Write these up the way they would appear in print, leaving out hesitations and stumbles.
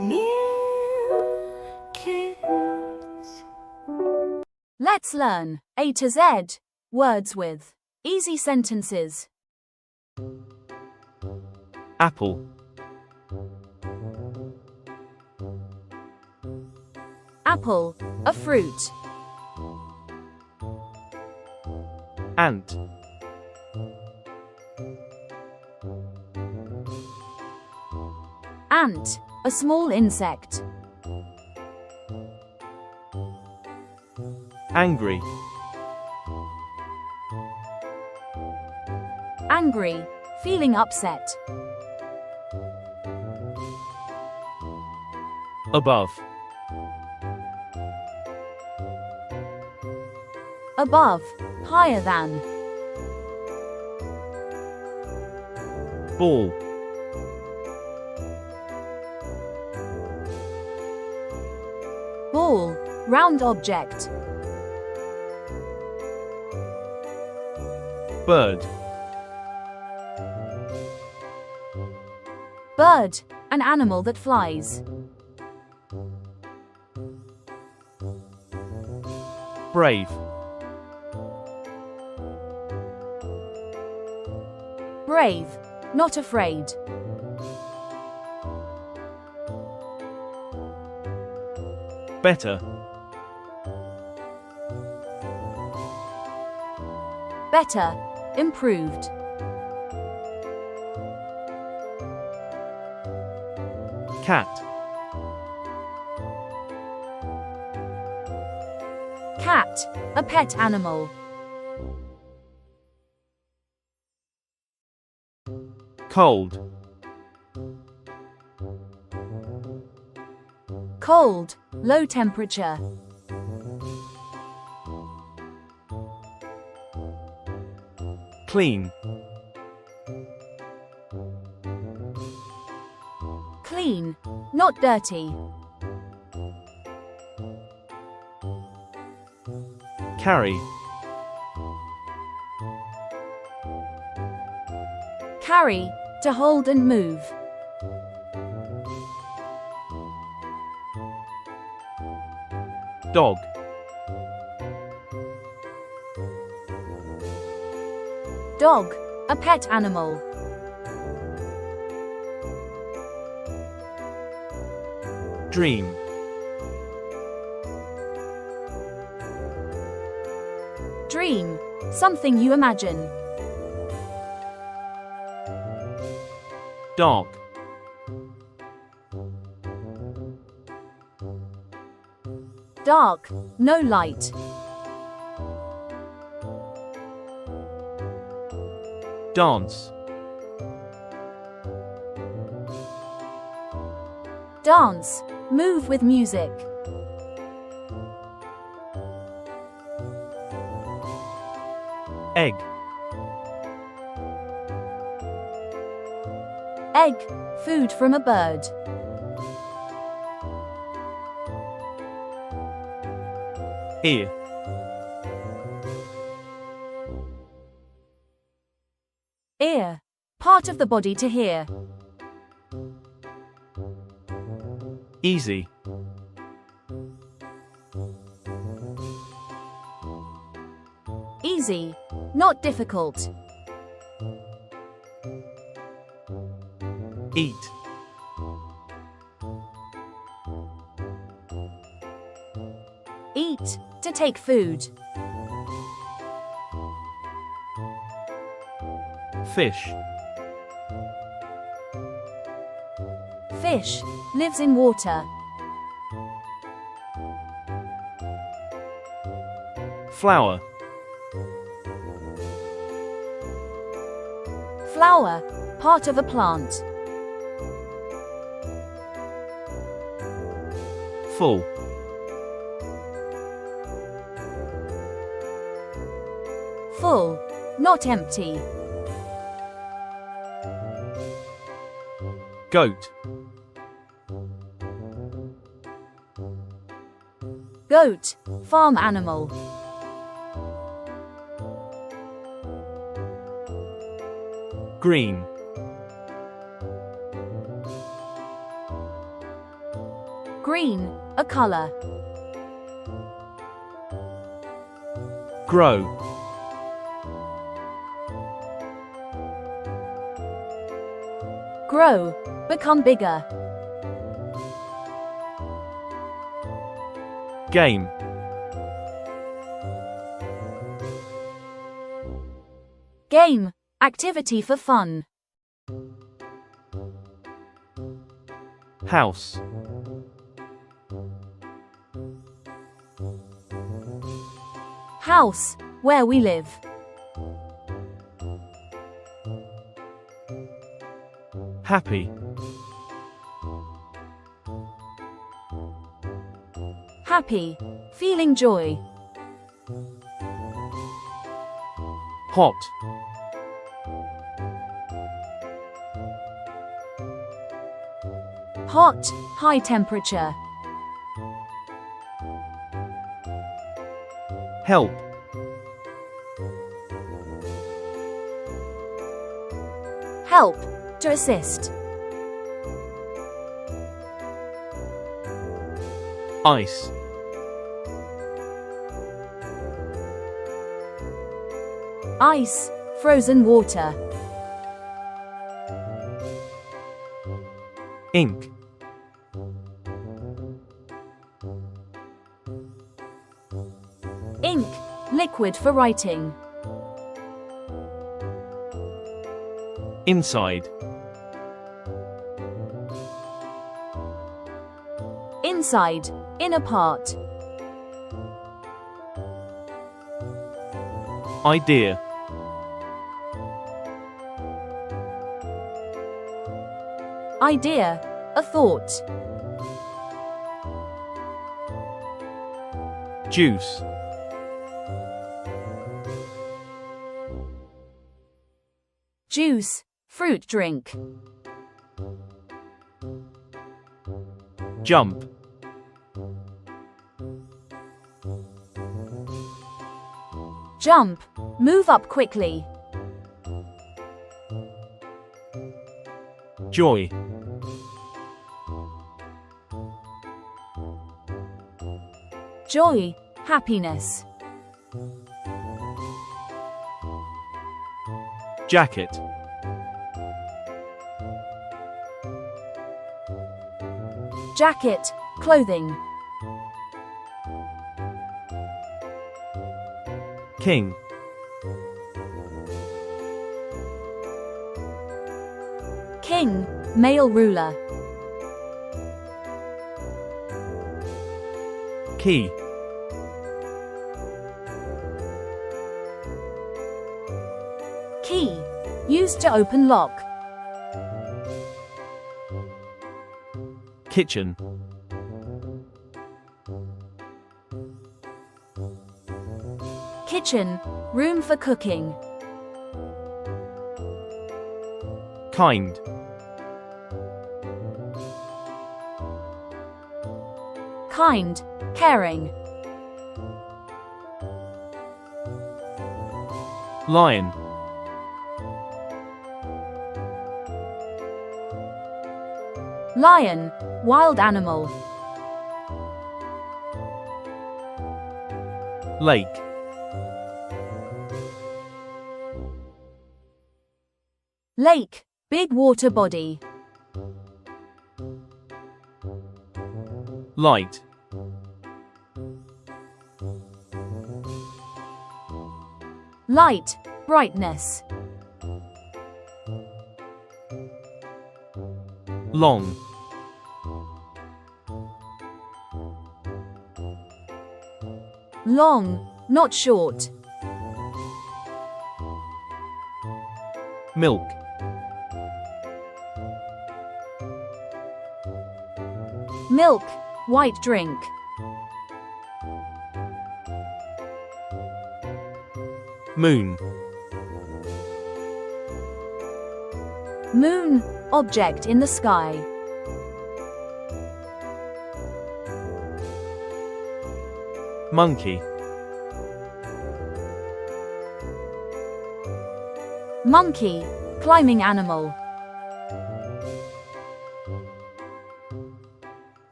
New kids. Let's learn A to Z words with easy sentences. Apple, Apple, a fruit. ant, Ant, a small insect. angry, Angry, feeling upset. above, Above, higher than. ball, Ball, round object. bird, Bird, an animal that flies. brave, Brave, not afraid. better, Better, improved. cat, Cat, a pet animal. cold, Cold, low temperature. clean, Clean, not dirty. carry, Carry, to hold and move. dog, Dog, a pet animal. dream, Dream, something you imagine. dark, Dark, no light. dance, Dance, move with music. egg, Egg, food from a bird. ear, Ear, part of the body to hear. easy, Easy, not difficult. eat, Eat, to take food. fish, Fish, lives in water. flower, Flower, part of a plant. full, Full, not empty. goat, Goat, farm animal. green, Green, a color. Grow. Grow, become bigger. Game. Game, activity for fun. House. House, where we live. Happy. Happy, feeling joy. Hot. Hot, high temperature. Help. Help, to assist. Ice. Ice, frozen water. Ink. Ink, liquid for writing. Inside. Inside, inner part. Idea. Idea, a thought. Juice. Juice, fruit drink. Jump. Jump, move up quickly. Joy. Joy, happiness. Jacket. Jacket, clothing. King. King, male ruler. Key. Key, used to open lock. Kitchen. Kitchen, room for cooking. Kind. Kind, caring. Lion. Lion, wild animal. Lake. Lake, big water body. Light. Light, brightness. Long. Long, not short. Milk. Milk, white drink. Moon. Moon, object in the sky. Monkey. Monkey, climbing animal.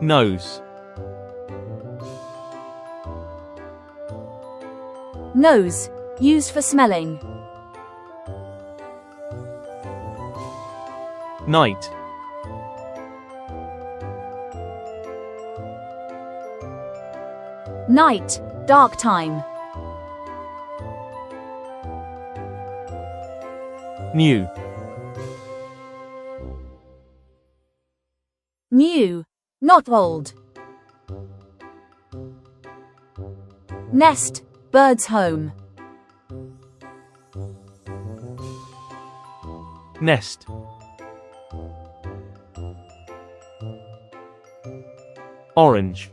Nose. Nose, used for smelling. Night. Night, dark time. New. New, not old. Nest, bird's home. Nest. Orange.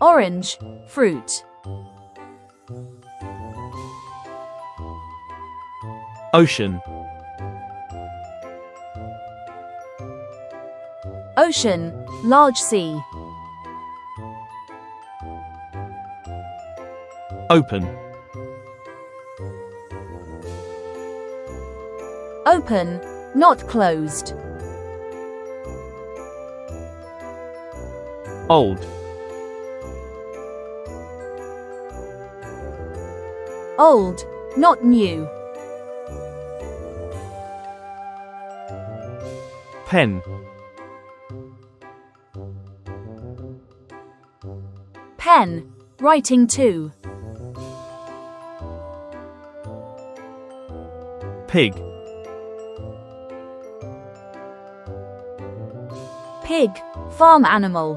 Orange, fruit. Ocean. Ocean, large sea. Open. Open, not closed. Old. Old, not new. Pen. Pen, writing to. Pig. Pig, farm animal.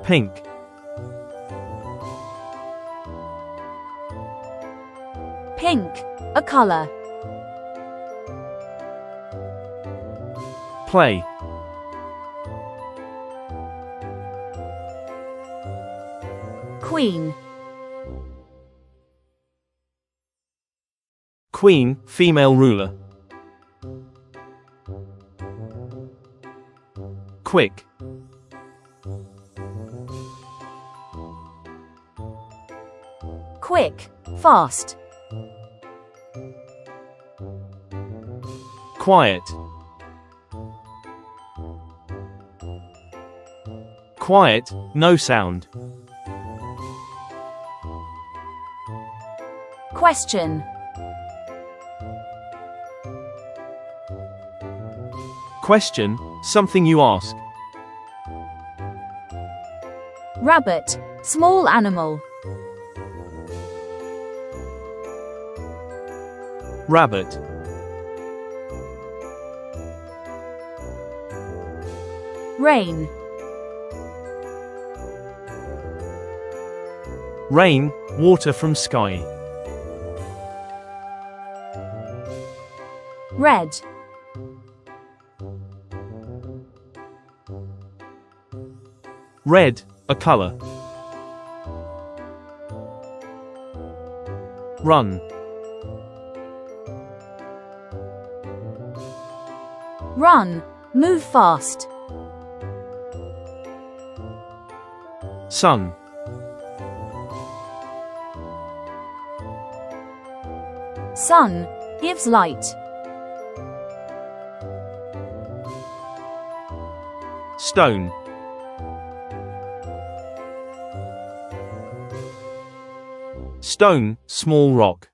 Pink. Pink, a color. Play. Queen. Queen, female ruler. Quick. Quick, fast. Quiet. Quiet, no sound. Question. Question, something you ask. Rabbit, small animal. Rabbit. Rain. Rain, water from sky. Red. Red, a color. Run. Run, move fast. Sun. Sun, gives light. Stone. Stone, small rock.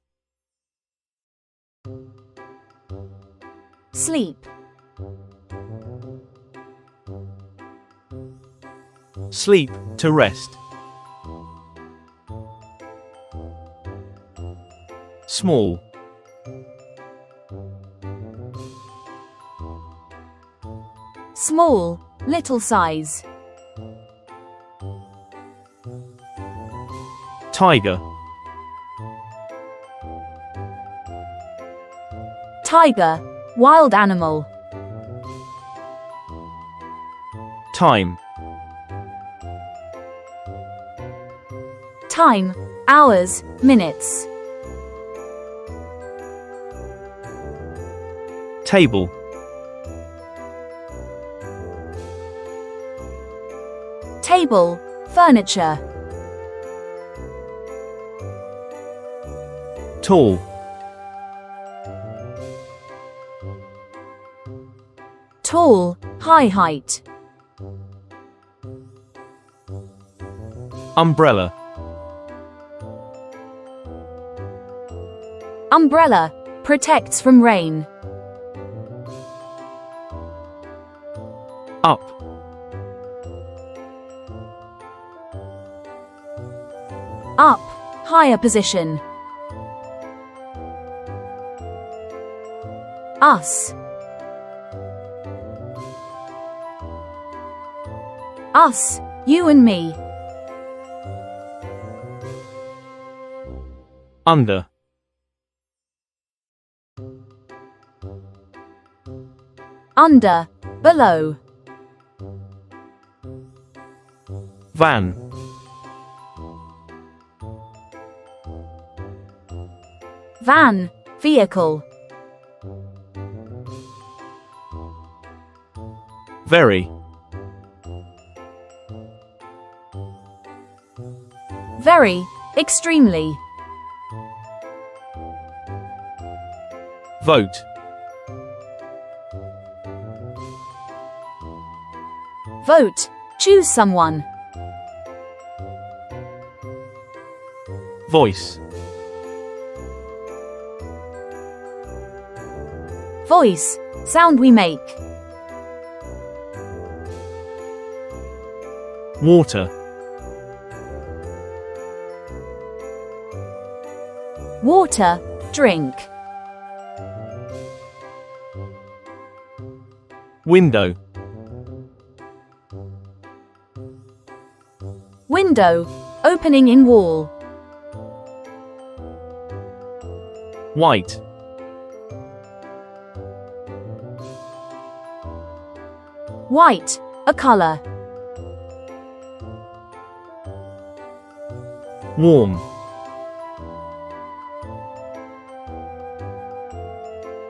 Sleep. Sleep, to rest. Small. Small, little size. Tiger. Tiger, wild animal. Time. Time, hours, minutes. Table. Table, furniture. Tall. Tall, high height. Umbrella. Umbrella, protects from rain. Up. Up, higher position. Us. Us, you and me. Under. Under, below. Van. Van, vehicle. Very. Very, extremely. Vote. Vote, choose someone. Voice. Voice, sound we make. Water. Water, drink. Window. Window, opening in wall. White. White, a color. Warm.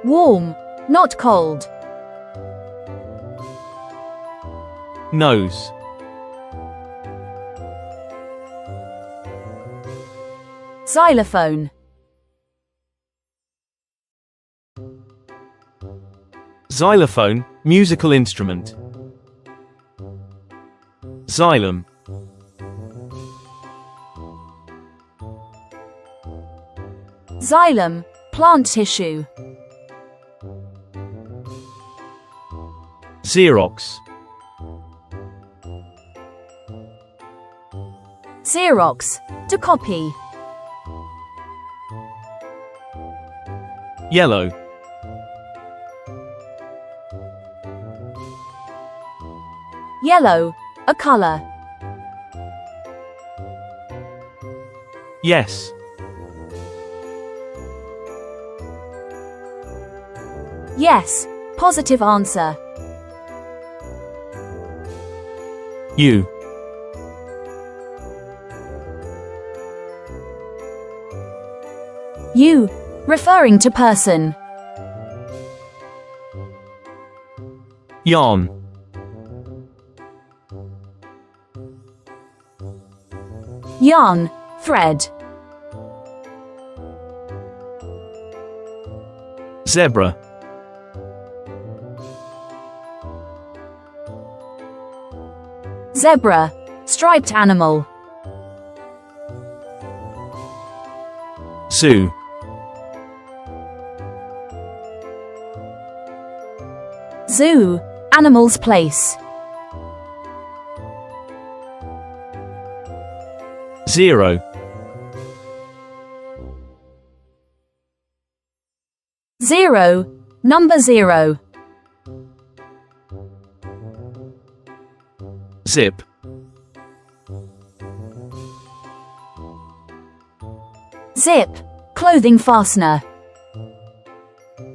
Warm, not cold. Nose. Xylophone. Xylophone, musical instrument. Xylem. Xylem, plant tissue. Xerox. Xerox, to copy. Yellow. Yellow, a color. Yes. Yes, positive answer. You. You, referring to person. Yarn. Yarn, thread. Zebra. Zebra, striped animal. Zoo. Zoo, animal's place. Zero. Zero, number zero. Zip. Zip, clothing fastener.